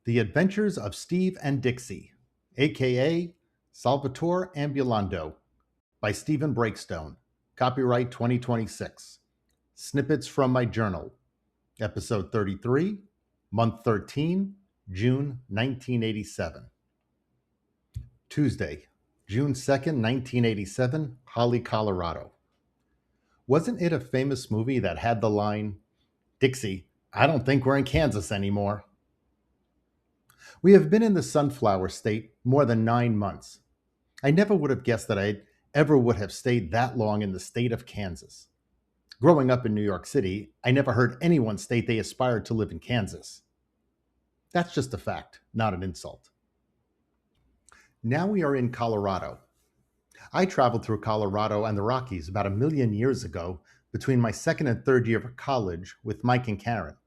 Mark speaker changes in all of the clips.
Speaker 1: The Adventures of Steve and Dixie, aka Solvitur Ambulando, by Stephen Breakstone. Copyright 2026. Snippets from my journal. Episode 33, Month 13, June 1987. Tuesday, June 2nd, 1987, Holly, Colorado. Wasn't it a famous movie that had the line, "Dixie, I don't think we're in Kansas anymore"? We have been in the sunflower state more than 9 months. I never would have guessed that I ever would have stayed that long in the state of Kansas. Growing up in New York City, I never heard anyone state they aspired to live in Kansas. That's just a fact, not an insult. Now we are in Colorado. I traveled through Colorado and the Rockies about 1 million years ago between my second and third year of college with Mike and Karen.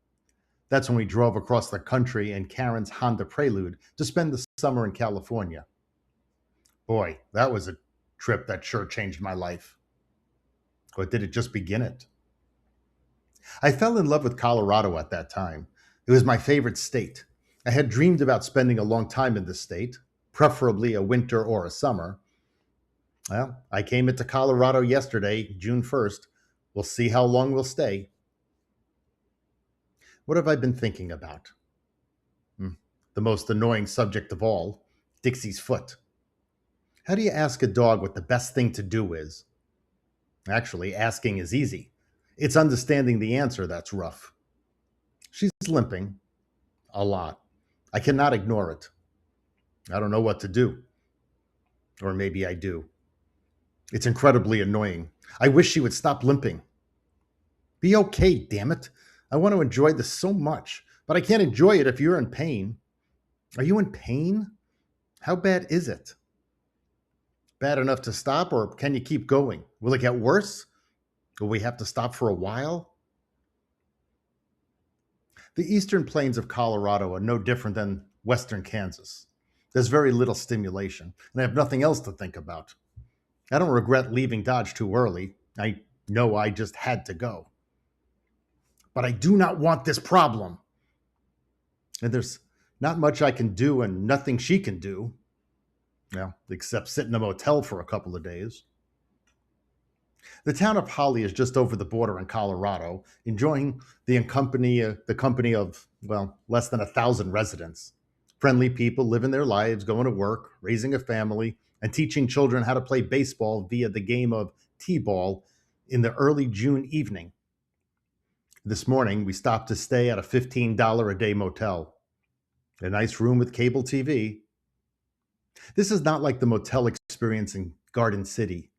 Speaker 1: That's when we drove across the country in Karen's Honda Prelude to spend the summer in California. Boy, that was a trip that sure changed my life. Or did it just begin it? I fell in love with Colorado at that time. It was my favorite state. I had dreamed about spending a long time in this state, preferably a winter or a summer. Well, I came into Colorado yesterday, June 1st. We'll see how long we'll stay. What have I been thinking about? The most annoying subject of all, Dixie's foot. How do you ask a dog what the best thing to do is? Actually, asking is easy. It's understanding the answer that's rough. She's limping. A lot. I cannot ignore it. I don't know what to do. Or maybe I do. It's incredibly annoying. I wish she would stop limping. Be okay, damn it. I want to enjoy this so much, but I can't enjoy it if you're in pain. Are you in pain? How bad is it? Bad enough to stop, or can you keep going? Will it get worse? Will we have to stop for a while? The eastern plains of Colorado are no different than western Kansas. There's very little stimulation, and I have nothing else to think about. I don't regret leaving Dodge too early. I know I just had to go. But I do not want this problem. And there's not much I can do and nothing she can do. Well, except sit in a motel for a couple of days. The town of Holly is just over the border in Colorado, enjoying the company of, well, less than 1,000 residents. Friendly people living their lives, going to work, raising a family, and teaching children how to play baseball via the game of t-ball in the early June evening. This morning, we stopped to stay at a $15 a day motel. A nice room with cable TV. This is not like the motel experience in Garden City.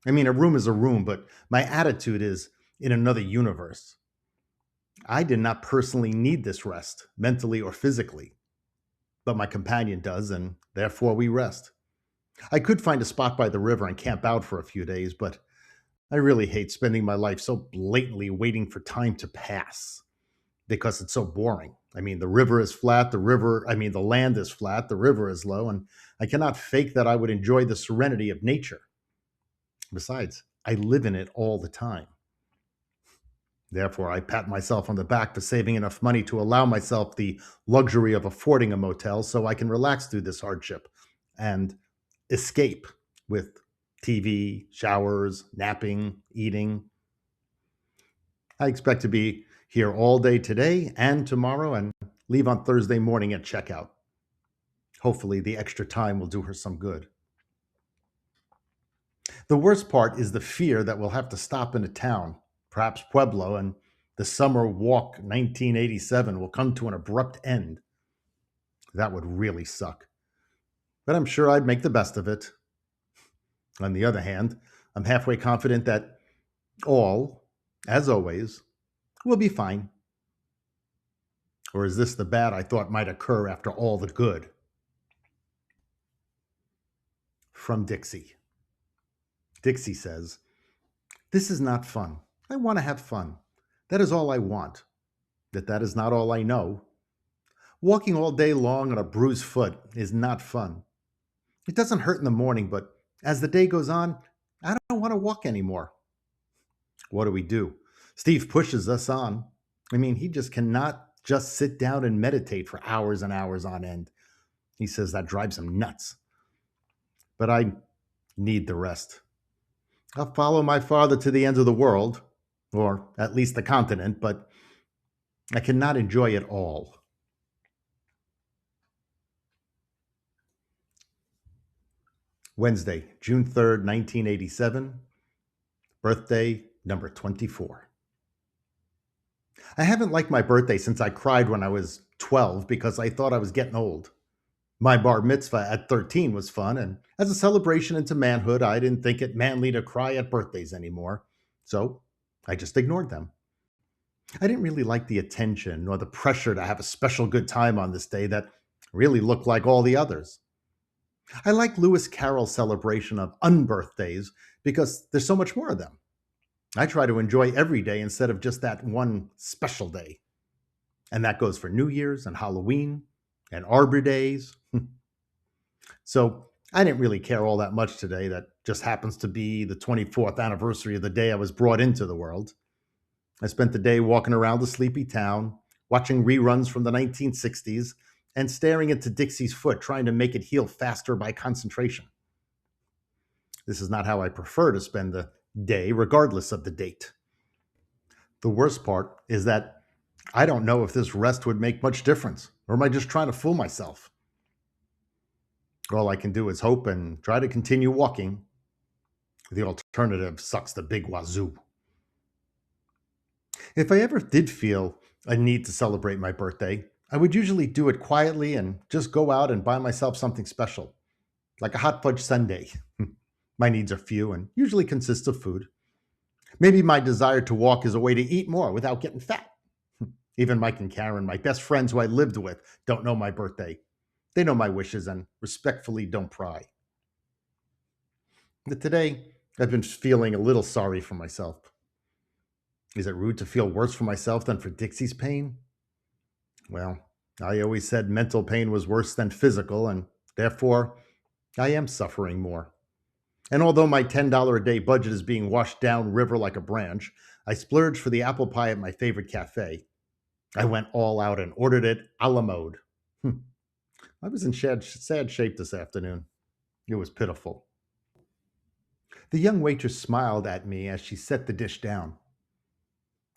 Speaker 1: I mean, a room is a room, but my attitude is in another universe. I did not personally need this rest, mentally or physically, but my companion does, and therefore we rest. I could find a spot by the river and camp out for a few days, but I really hate spending my life so blatantly waiting for time to pass because it's so boring. I mean, the river is flat, the land is flat, the river is low, and I cannot fake that I would enjoy the serenity of nature. Besides, I live in it all the time. Therefore, I pat myself on the back for saving enough money to allow myself the luxury of affording a motel so I can relax through this hardship and escape with TV, showers, napping, eating. I expect to be here all day today and tomorrow and leave on Thursday morning at checkout. Hopefully, the extra time will do her some good. The worst part is the fear that we'll have to stop in a town, perhaps Pueblo, and the summer walk 1987 will come to an abrupt end. That would really suck. But I'm sure I'd make the best of it. On the other hand, I'm halfway confident that all, as always, will be fine. Or is this the bad I thought might occur after all the good? From Dixie. Dixie says, "This is not fun. I want to have fun. That is all I want. That is not all I know. Walking all day long on a bruised foot is not fun. It doesn't hurt in the morning, but as the day goes on, I don't want to walk anymore." What do? Steve pushes us on. I mean, he just cannot just sit down and meditate for hours and hours on end. He says that drives him nuts. But I need the rest. I'll follow my father to the ends of the world, or at least the continent, but I cannot enjoy it all. Wednesday, June 3rd, 1987, birthday number 24. I haven't liked my birthday since I cried when I was 12 because I thought I was getting old. My bar mitzvah at 13 was fun, and as a celebration into manhood, I didn't think it manly to cry at birthdays anymore. So I just ignored them. I didn't really like the attention or the pressure to have a special good time on this day that really looked like all the others. I like Lewis Carroll's celebration of unbirthdays because there's so much more of them. I try to enjoy every day instead of just that one special day. And that goes for New Year's and Halloween and Arbor Days. So I didn't really care all that much today. That just happens to be the 24th anniversary of the day I was brought into the world. I spent the day walking around the sleepy town, watching reruns from the 1960s, and staring into Dixie's foot, trying to make it heal faster by concentration. This is not how I prefer to spend the day, regardless of the date. The worst part is that I don't know if this rest would make much difference, or am I just trying to fool myself? All I can do is hope and try to continue walking. The alternative sucks the big wazoo. If I ever did feel a need to celebrate my birthday, I would usually do it quietly and just go out and buy myself something special, like a hot fudge sundae. My needs are few and usually consist of food. Maybe my desire to walk is a way to eat more without getting fat. Even Mike and Karen, my best friends who I lived with, don't know my birthday. They know my wishes and respectfully don't pry. But today, I've been feeling a little sorry for myself. Is it rude to feel worse for myself than for Dixie's pain? Well, I always said mental pain was worse than physical, and therefore, I am suffering more. And although my $10 a day budget is being washed down river like a branch, I splurged for the apple pie at my favorite cafe. I went all out and ordered it a la mode. I was in sad shape this afternoon. It was pitiful. The young waitress smiled at me as she set the dish down.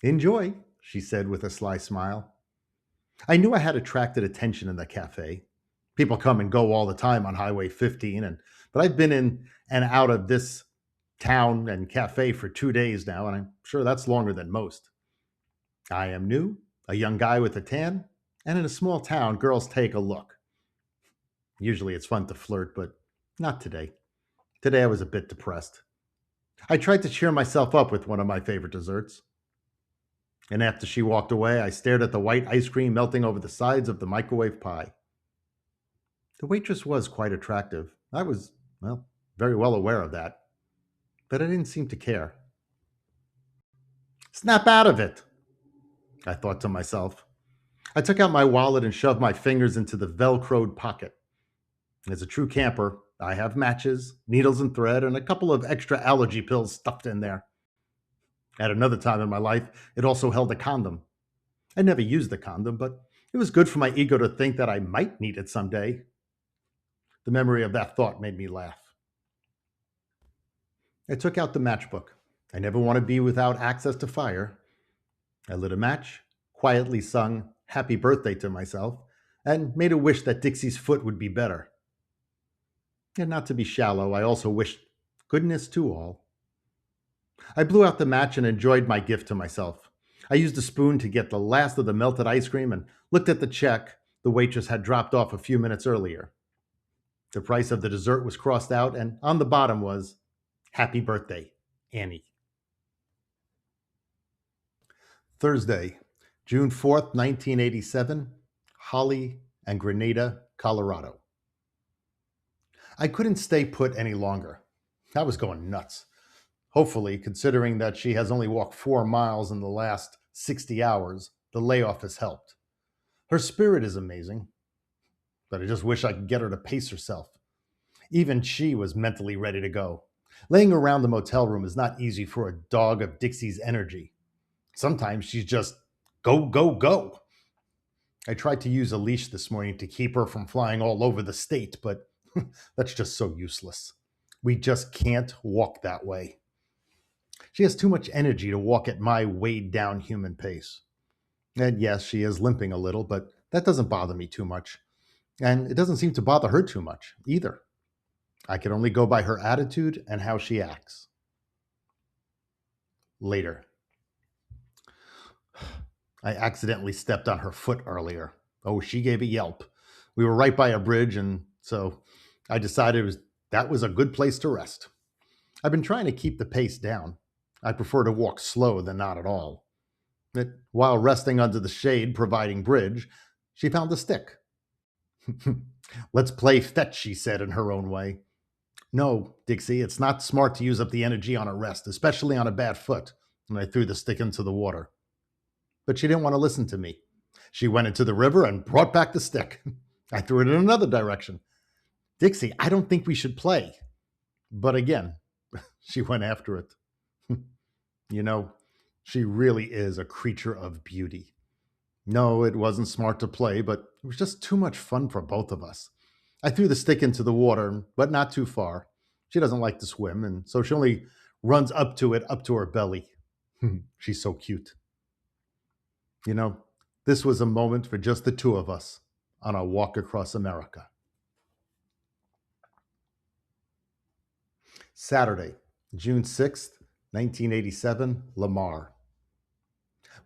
Speaker 1: "Enjoy," she said with a sly smile. I knew I had attracted attention in the cafe. People come and go all the time on Highway 15, but I've been in and out of this town and cafe for 2 days now, and I'm sure that's longer than most. I am new, a young guy with a tan, and in a small town, girls take a look. Usually it's fun to flirt, but not today. Today I was a bit depressed. I tried to cheer myself up with one of my favorite desserts. And after she walked away, I stared at the white ice cream melting over the sides of the microwave pie. The waitress was quite attractive. I was, well, very well aware of that. But I didn't seem to care. "Snap out of it," I thought to myself. I took out my wallet and shoved my fingers into the velcroed pocket. As a true camper, I have matches, needles and thread, and a couple of extra allergy pills stuffed in there. At another time in my life, it also held a condom. I never used the condom, but it was good for my ego to think that I might need it someday. The memory of that thought made me laugh. I took out the matchbook. I never want to be without access to fire. I lit a match, quietly sung happy birthday to myself, and made a wish that Dixie's foot would be better. And not to be shallow, I also wished goodness to all. I blew out the match and enjoyed my gift to myself. I used a spoon to get the last of the melted ice cream and looked at the check the waitress had dropped off a few minutes earlier. The price of the dessert was crossed out, and on the bottom was, "Happy birthday, Annie." Thursday, June 4th, 1987, Holly and Grenada, Colorado. I couldn't stay put any longer. I was going nuts. Hopefully, considering that she has only walked 4 miles in the last 60 hours, the layoff has helped. Her spirit is amazing, but I just wish I could get her to pace herself. Even she was mentally ready to go. Laying around the motel room is not easy for a dog of Dixie's energy. Sometimes she's just go, go, go. I tried to use a leash this morning to keep her from flying all over the state, but that's just so useless. We just can't walk that way. She has too much energy to walk at my weighed down human pace. And yes, she is limping a little, but that doesn't bother me too much. And it doesn't seem to bother her too much either. I can only go by her attitude and how she acts. Later, I accidentally stepped on her foot earlier. Oh, she gave a yelp. We were right by a bridge, and so I decided that was a good place to rest. I've been trying to keep the pace down. I prefer to walk slow than not at all. But while resting under the shade providing bridge, she found a stick. Let's play fetch, she said in her own way. No, Dixie, it's not smart to use up the energy on a rest, especially on a bad foot. And I threw the stick into the water. But she didn't want to listen to me. She went into the river and brought back the stick. I threw it in another direction. Dixie, I don't think we should play. But again, she went after it. You know, she really is a creature of beauty. No, it wasn't smart to play, but it was just too much fun for both of us. I threw the stick into the water, but not too far. She doesn't like to swim, and so she only runs up to it, up to her belly. She's so cute. You know, this was a moment for just the two of us on our walk across America. Saturday, June 6th, 1987, Lamar.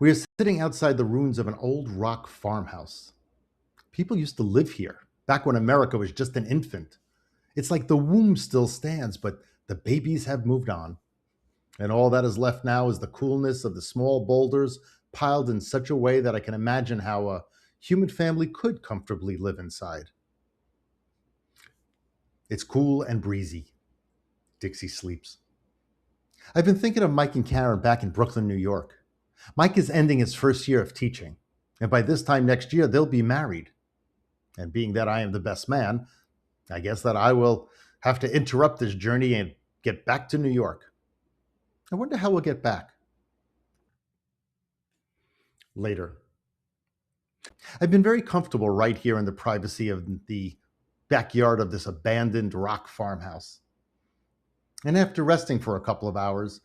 Speaker 1: We are sitting outside the ruins of an old rock farmhouse. People used to live here, back when America was just an infant. It's like the womb still stands, but the babies have moved on. And all that is left now is the coolness of the small boulders piled in such a way that I can imagine how a human family could comfortably live inside. It's cool and breezy. Dixie sleeps. I've been thinking of Mike and Karen back in Brooklyn, New York. Mike is ending his first year of teaching, and by this time next year, they'll be married. And being that I am the best man, I guess that I will have to interrupt this journey and get back to New York. I wonder how we'll get back. Later. I've been very comfortable right here in the privacy of the backyard of this abandoned rock farmhouse. And after resting for a couple of hours,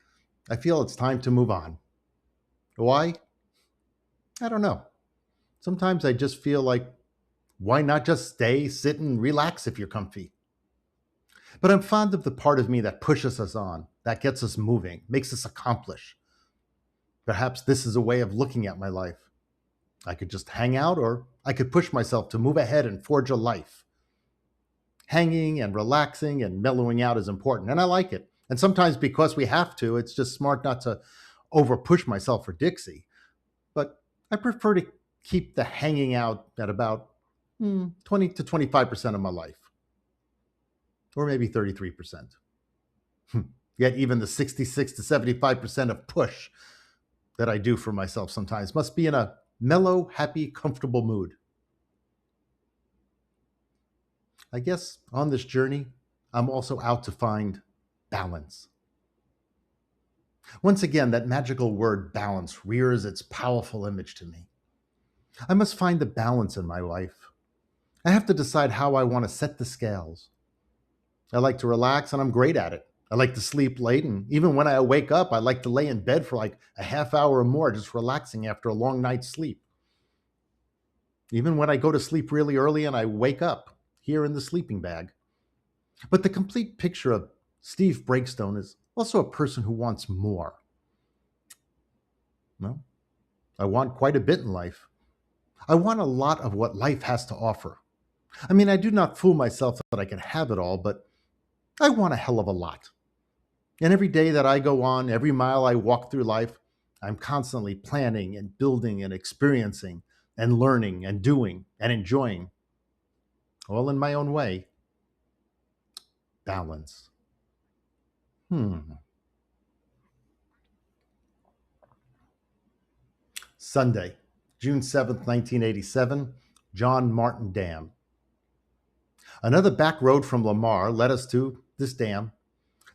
Speaker 1: I feel it's time to move on. Why? I don't know. Sometimes I just feel like, why not just stay, sit, and relax if you're comfy? But I'm fond of the part of me that pushes us on, that gets us moving, makes us accomplish. Perhaps this is a way of looking at my life. I could just hang out, or I could push myself to move ahead and forge a life. Hanging and relaxing and mellowing out is important, and I like it. And sometimes because we have to, it's just smart not to over push myself for Dixie. But I prefer to keep the hanging out at about 20 to 25% of my life, or maybe 33%. Yet even the 66 to 75% of push that I do for myself sometimes must be in a mellow, happy, comfortable mood. I guess on this journey, I'm also out to find balance. Once again, that magical word balance rears its powerful image to me. I must find the balance in my life. I have to decide how I want to set the scales. I like to relax, and I'm great at it. I like to sleep late, and even when I wake up, I like to lay in bed for like a half hour or more, just relaxing after a long night's sleep. Even when I go to sleep really early and I wake up here in the sleeping bag. But the complete picture of Steve Breakstone is also a person who wants more. Well, I want quite a bit in life. I want a lot of what life has to offer. I mean, I do not fool myself that I can have it all, but I want a hell of a lot. And every day that I go on, every mile I walk through life, I'm constantly planning and building and experiencing and learning and doing and enjoying, all in my own way. Balance. Sunday, June 7th, 1987, John Martin Dam. Another back road from Lamar led us to this dam.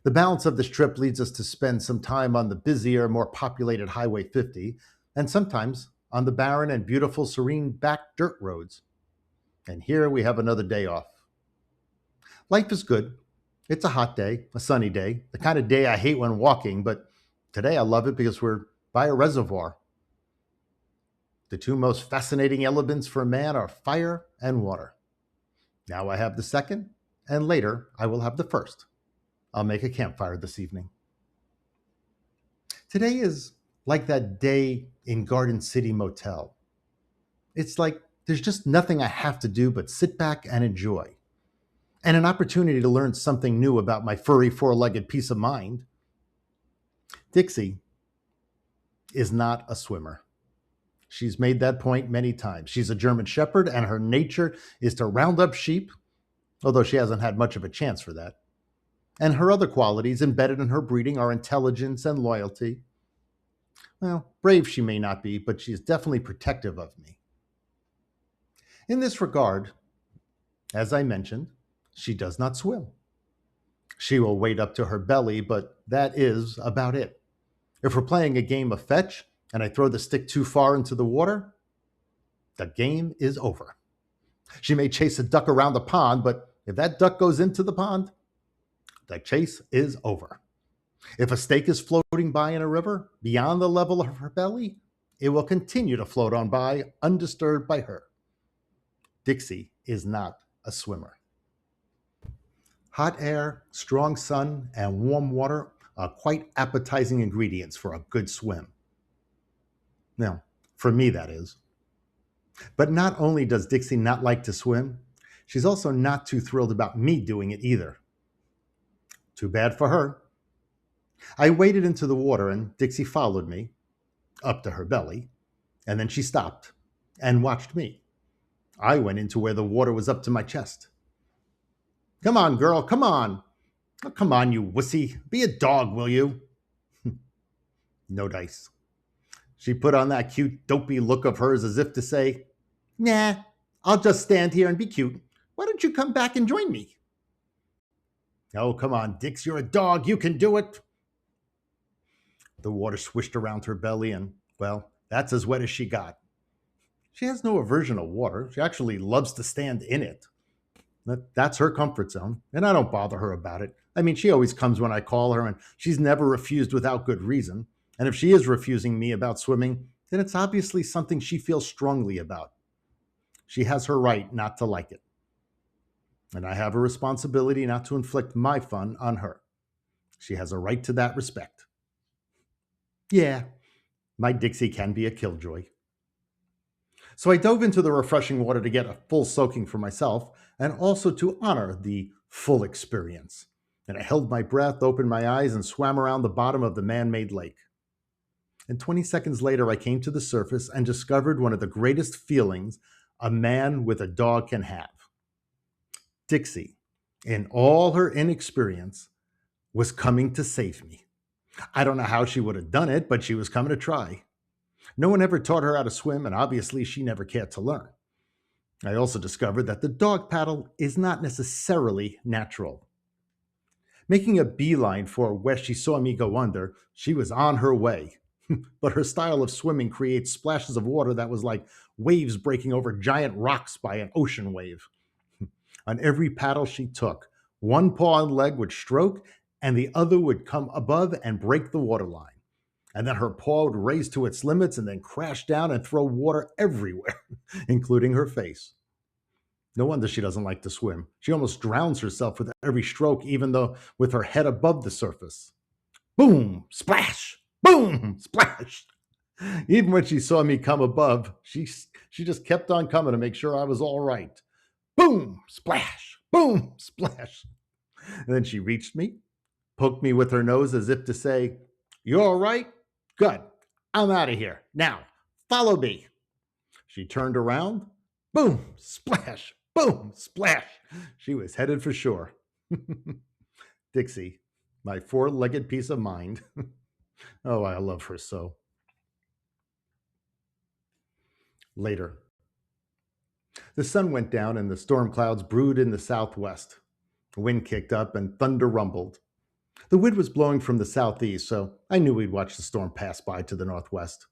Speaker 1: The balance of this trip leads us to spend some time on the busier, more populated Highway 50, and sometimes on the barren and beautiful serene back dirt roads. And here we have another day off. Life is good. It's a hot day, a sunny day, the kind of day I hate when walking, but today I love it because we're by a reservoir. The two most fascinating elements for a man are fire and water. Now I have the second, and later I will have the first. I'll make a campfire this evening. Today is like that day in Garden City Motel. It's like there's just nothing I have to do but sit back and enjoy, and an opportunity to learn something new about my furry four-legged piece of mind. Dixie is not a swimmer. She's made that point many times. She's a German Shepherd, and her nature is to round up sheep, although she hasn't had much of a chance for that. And her other qualities embedded in her breeding are intelligence and loyalty. Well, brave she may not be, but she is definitely protective of me. In this regard, as I mentioned, she does not swim. She will wade up to her belly, but that is about it. If we're playing a game of fetch and I throw the stick too far into the water, the game is over. She may chase a duck around the pond, but if that duck goes into the pond, the chase is over. If a stake is floating by in a river beyond the level of her belly, it will continue to float on by undisturbed by her. Dixie is not a swimmer. Hot air, strong sun, and warm water are quite appetizing ingredients for a good swim. Now, for me, that is. But not only does Dixie not like to swim, she's also not too thrilled about me doing it either. Too bad for her. I waded into the water and Dixie followed me, up to her belly, and then she stopped and watched me. I went into where the water was up to my chest. Come on, girl, come on. Oh, come on, you wussy. Be a dog, will you? No dice. She put on that cute, dopey look of hers as if to say, nah, I'll just stand here and be cute. Why don't you come back and join me? Oh, come on, Dix, you're a dog. You can do it. The water swished around her belly and, well, that's as wet as she got. She has no aversion to water. She actually loves to stand in it. That's her comfort zone, and I don't bother her about it. I mean, she always comes when I call her, and she's never refused without good reason. And if she is refusing me about swimming, then it's obviously something she feels strongly about. She has her right not to like it. And I have a responsibility not to inflict my fun on her. She has a right to that respect. Yeah, my Dixie can be a killjoy. So I dove into the refreshing water to get a full soaking for myself and also to honor the full experience. And I held my breath, opened my eyes, and swam around the bottom of the man-made lake. And 20 seconds later, I came to the surface and discovered one of the greatest feelings a man with a dog can have. Dixie, in all her inexperience, was coming to save me. I don't know how she would have done it, but she was coming to try. No one ever taught her how to swim, and obviously she never cared to learn. I also discovered that the dog paddle is not necessarily natural. Making a beeline for where she saw me go under, she was on her way. But her style of swimming creates splashes of water that was like waves breaking over giant rocks by an ocean wave. On every paddle she took, one paw and leg would stroke, and the other would come above and break the waterline. And then her paw would raise to its limits and then crash down and throw water everywhere, including her face. No wonder she doesn't like to swim. She almost drowns herself with every stroke, even though with her head above the surface. Boom, splash, boom, splash. Even when she saw me come above, she just kept on coming to make sure I was all right. Boom, splash, boom, splash. And then she reached me, poked me with her nose as if to say, "You all right? Good. I'm out of here. Now, follow me." She turned around. Boom, splash, boom, splash. She was headed for shore. Dixie, my four-legged piece of mind. Oh, I love her so. Later. The sun went down and the storm clouds brewed in the southwest. The wind kicked up and thunder rumbled. The wind was blowing from the southeast, so I knew we'd watch the storm pass by to the northwest.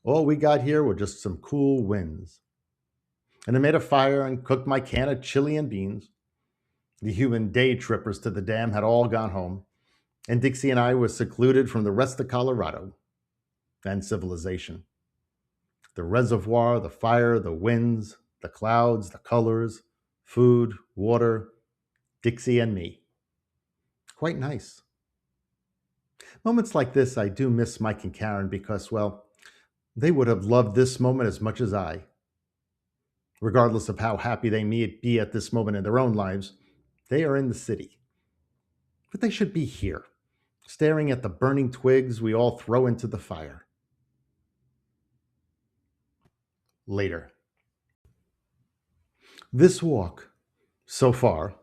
Speaker 1: All we got here were just some cool winds. And I made a fire and cooked my can of chili and beans. The human day trippers to the dam had all gone home, and Dixie and I were secluded from the rest of Colorado and civilization. The reservoir, the fire, the winds, the clouds, the colors, food, water, Dixie and me. Quite nice. Moments like this, I do miss Mike and Karen because, well, they would have loved this moment as much as I. Regardless of how happy they may be at this moment in their own lives, they are in the city. But they should be here, staring at the burning twigs we all throw into the fire. Later. This walk, so far,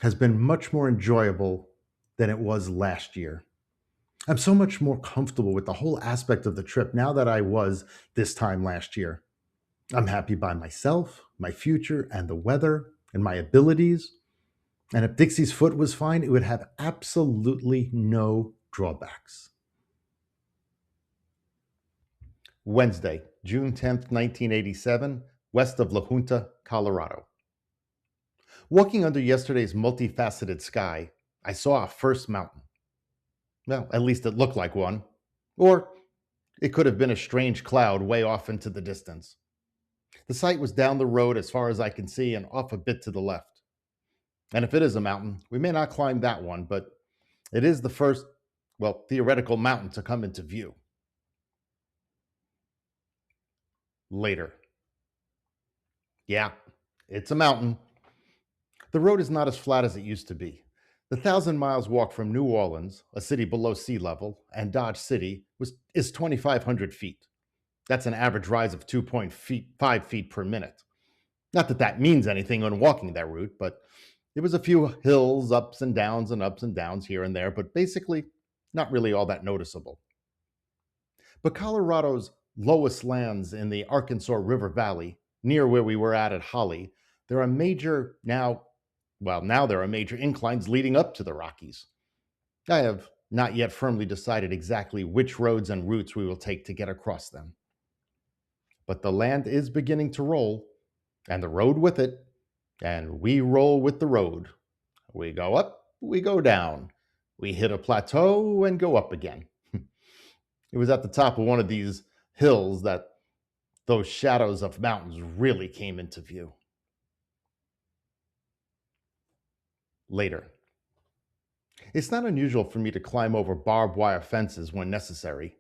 Speaker 1: has been much more enjoyable than it was last year. I'm so much more comfortable with the whole aspect of the trip now that I was this time last year. I'm happy by myself, my future, and the weather, and my abilities. And if Dixie's foot was fine, it would have absolutely no drawbacks. Wednesday, June 10th, 1987, west of La Junta, Colorado. Walking under yesterday's multifaceted sky, I saw our first mountain. Well, at least it looked like one. Or it could have been a strange cloud way off into the distance. The site was down the road as far as I can see and off a bit to the left. And if it is a mountain, we may not climb that one, but it is the first, well, theoretical mountain to come into view. Later. Yeah, it's a mountain. The road is not as flat as it used to be. The 1,000 miles walk from New Orleans, a city below sea level, and Dodge City is 2,500 feet. That's an average rise of 2.5 feet per minute. Not that that means anything when walking that route, but there was a few hills, ups and downs here and there, but basically not really all that noticeable. But Colorado's lowest lands in the Arkansas River Valley, near where we were at Holly, there are major now there are major inclines leading up to the Rockies. I have not yet firmly decided exactly which roads and routes we will take to get across them. But the land is beginning to roll, and the road with it, and we roll with the road. We go up, we go down. We hit a plateau and go up again. It was at the top of one of these hills that those shadows of mountains really came into view. Later. It's not unusual for me to climb over barbed wire fences when necessary.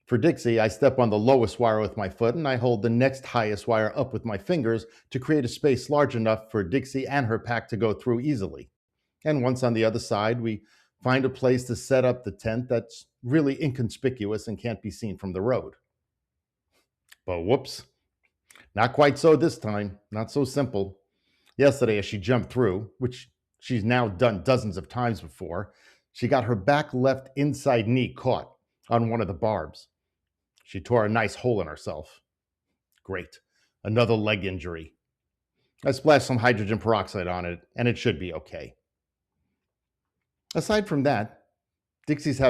Speaker 1: For Dixie, I step on the lowest wire with my foot and I hold the next highest wire up with my fingers to create a space large enough for Dixie and her pack to go through easily. And once on the other side, we find a place to set up the tent that's really inconspicuous and can't be seen from the road. But whoops, not quite so this time, not so simple. Yesterday, as she jumped through, which she's now done dozens of times before, she got her back left inside knee caught on one of the barbs. She tore a nice hole in herself. Great. Another leg injury. I splashed some hydrogen peroxide on it, and it should be okay. Aside from that, Dixie's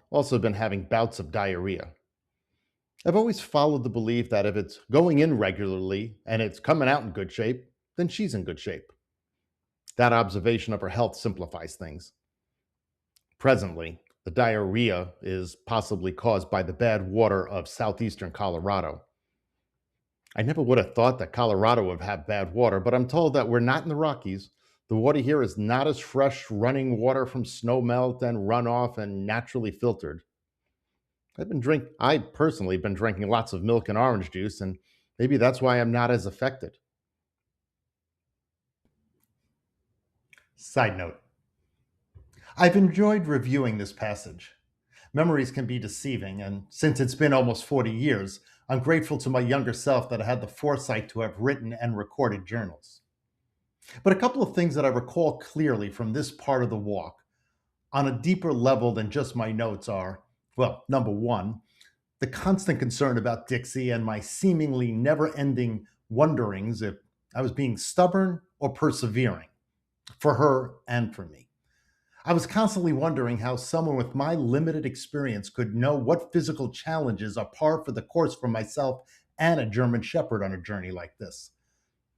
Speaker 1: also been having bouts of diarrhea. I've always followed the belief that if it's going in regularly and it's coming out in good shape, then she's in good shape. That observation of her health simplifies things. Presently, the diarrhea is possibly caused by the bad water of southeastern Colorado. I never would have thought that Colorado would have bad water, but I'm told that we're not in the Rockies. The water here is not as fresh running water from snowmelt and runoff and naturally filtered. I personally been drinking lots of milk and orange juice, and maybe that's why I'm not as affected. Side note. I've enjoyed reviewing this passage. Memories can be deceiving, and since it's been almost 40 years, I'm grateful to my younger self that I had the foresight to have written and recorded journals. But a couple of things that I recall clearly from this part of the walk on a deeper level than just my notes are, well, number one, the constant concern about Dixie and my seemingly never-ending wonderings if I was being stubborn or persevering for her and for me. I was constantly wondering how someone with my limited experience could know what physical challenges are par for the course for myself and a German Shepherd on a journey like this.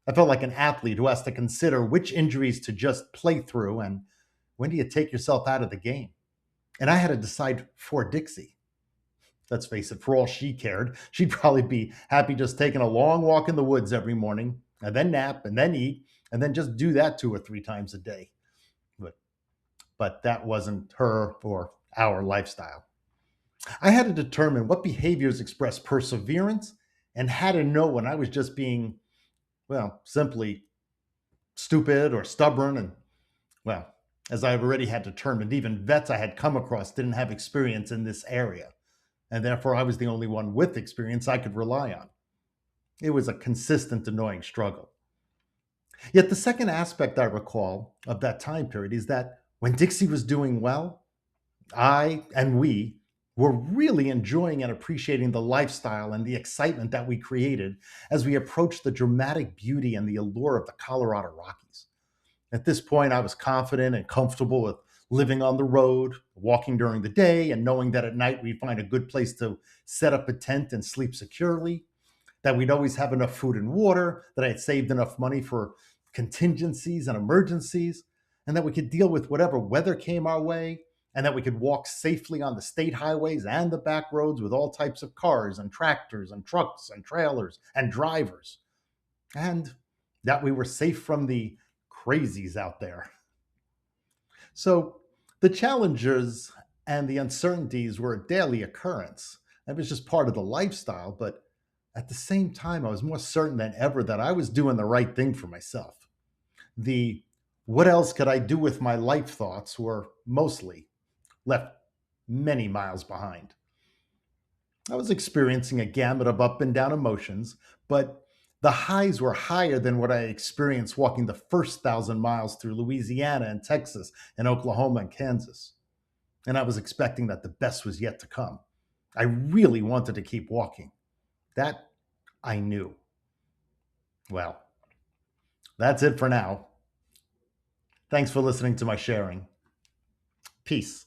Speaker 1: I felt like an athlete who has to consider which injuries to just play through and when do you take yourself out of the game. And I had to decide for Dixie. Let's face it, for all she cared, she'd probably be happy just taking a long walk in the woods every morning and then nap and then eat and then just do that 2 or 3 times a day. But, but that wasn't her or our lifestyle. I had to determine what behaviors express perseverance and how to know when I was just being, well, simply stupid or stubborn. And, well, as I've already had determined, even vets I had come across didn't have experience in this area. And therefore, I was the only one with experience I could rely on. It was a consistent, annoying struggle. Yet, the second aspect I recall of that time period is that when Dixie was doing well, I and we were really enjoying and appreciating the lifestyle and the excitement that we created as we approached the dramatic beauty and the allure of the Colorado Rockies. At this point, I was confident and comfortable with living on the road, walking during the day, and knowing that at night we'd find a good place to set up a tent and sleep securely, that we'd always have enough food and water, that I had saved enough money for contingencies and emergencies, and that we could deal with whatever weather came our way, and that we could walk safely on the state highways and the back roads with all types of cars and tractors and trucks and trailers and drivers, and that we were safe from the crazies out there. So the challenges and the uncertainties were a daily occurrence. It was just part of the lifestyle, but at the same time, I was more certain than ever that I was doing the right thing for myself. The what else could I do with my life thoughts were mostly left many miles behind. I was experiencing a gamut of up and down emotions, but the highs were higher than what I experienced walking the first 1,000 miles through Louisiana and Texas and Oklahoma and Kansas. And I was expecting that the best was yet to come. I really wanted to keep walking. That I knew. Well, that's it for now. Thanks for listening to my sharing. Peace.